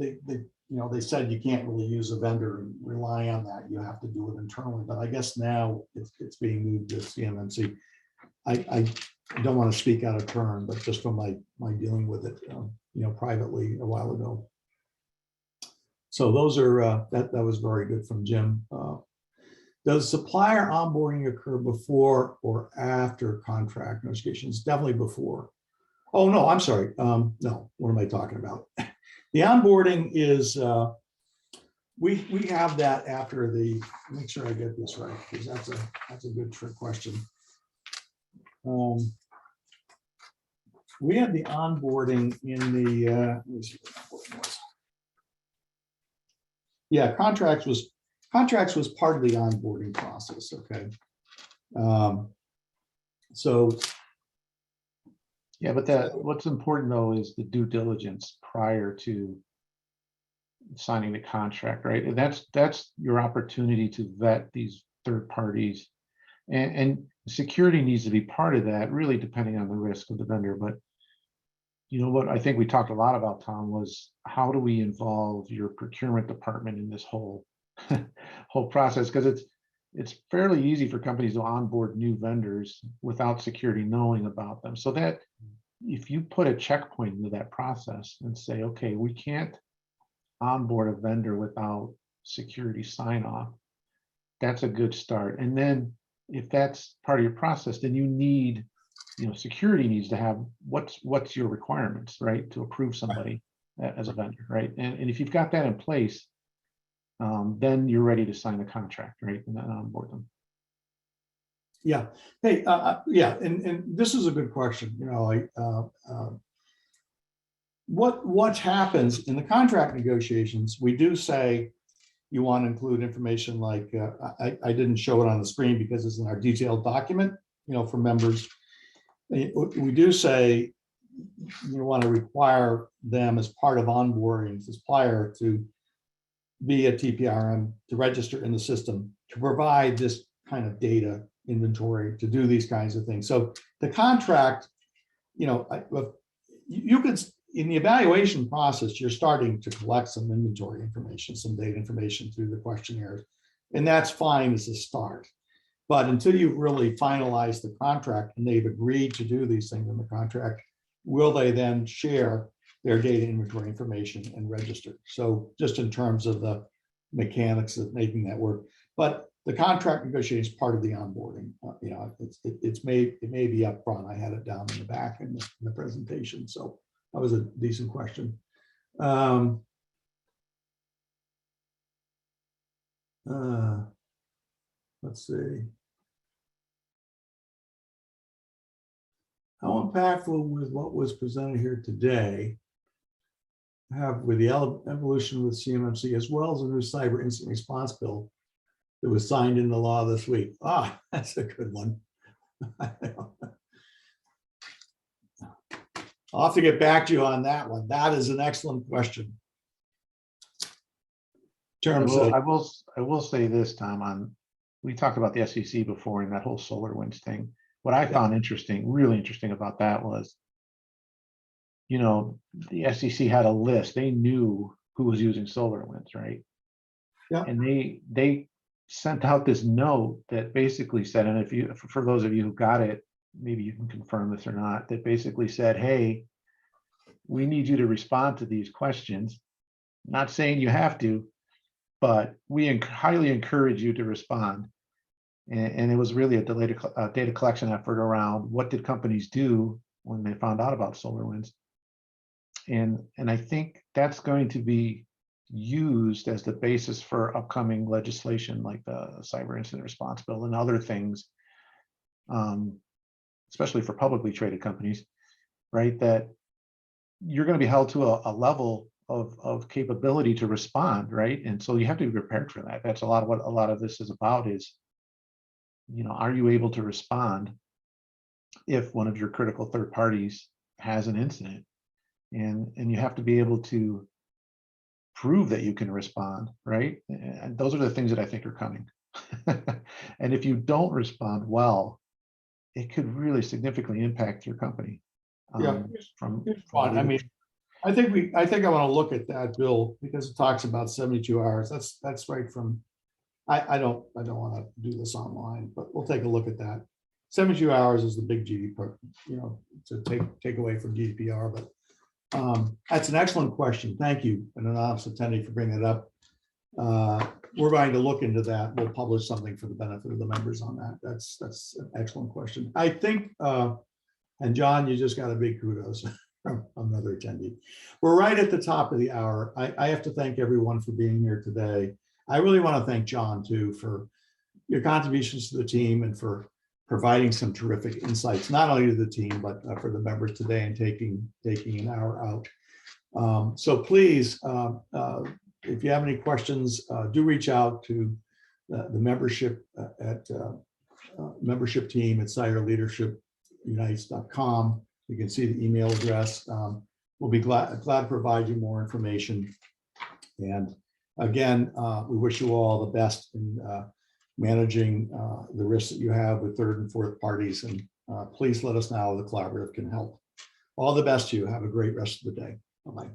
said you can't really use a vendor and rely on that. You have to do it internally. But I guess now it's being moved to CMMC. I don't want to speak out of turn, but just from my dealing with it, privately a while ago. So those are that was very good from Jim. Does supplier onboarding occur before or after contract negotiations? Definitely before. Oh no, I'm sorry. No, what am I talking about? The onboarding is we have that after the. Make sure I get this right, because that's a good trick question. We had the onboarding in the. Let me see what it was. Yeah, contracts was part of the onboarding process. Okay. So. Yeah, but what's important though is the due diligence prior to signing the contract, right? And that's your opportunity to vet these third parties, and security needs to be part of that, really depending on the risk of the vendor. But you know what I think we talked a lot about, Tom, was how do we involve your procurement department in this whole whole process? Because it's fairly easy for companies to onboard new vendors without security knowing about them. So that if you put a checkpoint into that process and say, okay, we can't onboard a vendor without security sign off, that's a good start. And then if that's part of your process, then you need, security needs to have what's your requirements, right, to approve somebody as a vendor, right? And if you've got that in place, then you're ready to sign the contract, right, and then onboard them. Yeah. Hey, yeah, and this is a good question. What happens in the contract negotiations? We do say you want to include information like I didn't show it on the screen because it's in our detailed document, for members. We do say you want to require them as part of onboarding the supplier to be a TPRM, to register in the system, to provide this kind of data inventory, to do these kinds of things. So the contract, you could, in the evaluation process, you're starting to collect some inventory information, some data information through the questionnaires, and that's fine as a start. But until you've really finalized the contract and they've agreed to do these things in the contract, will they then share their data inventory information and register? So just in terms of the mechanics of making that work. But the contract negotiation is part of the onboarding. It may be up front. I had it down in the back in the presentation. So that was a decent question. Let's see. How impactful was what was presented here today have with the evolution with CMMC, as well as the new cyber incident response bill that was signed into law this week? Ah, that's a good one. I'll have to get back to you on that one. That is an excellent question. I will say this, Tom, we talked about the SEC before and that whole SolarWinds thing. What I found really interesting about that was, the SEC had a list. They knew who was using SolarWinds, right? Yeah. And they sent out this note that basically said, and for those of you who got it, maybe you can confirm this or not, that basically said, hey, we need you to respond to these questions. Not saying you have to, but we highly encourage you to respond. And it was really a data collection effort around what did companies do when they found out about SolarWinds. And I think that's going to be used as the basis for upcoming legislation like the Cyber Incident Response Bill and other things, especially for publicly traded companies, right? That you're going to be held to a level of capability to respond, right? And so you have to be prepared for that. That's a lot of what a lot of this is about, is are you able to respond if one of your critical third parties has an incident? And you have to be able to prove that you can respond, right? And those are the things that I think are coming. And if you don't respond well, it could really significantly impact your company. Yeah, From it's fun. I mean, I think I want to look at that bill because it talks about 72 hours. That's right from, I don't want to do this online, but we'll take a look at that. 72 hours is the big GDPR, to take away from GDPR, but that's an excellent question. Thank you, and anonymous attendee, for bringing it up. We're going to look into that. We'll publish something for the benefit of the members on that. That's an excellent question. I think, and John, you just got a big kudos from another attendee. We're right at the top of the hour. I have to thank everyone for being here today. I really want to thank John too for your contributions to the team and for providing some terrific insights, not only to the team, but for the members today, and taking an hour out. So please, if you have any questions, do reach out to the membership at membership team at cyberleadershipunites.com. You can see the email address. We'll be glad to provide you more information. And again, we wish you all the best in managing the risks that you have with third and fourth parties. And please let us know how the collaborative can help. All the best to you. Have a great rest of the day. Bye-bye.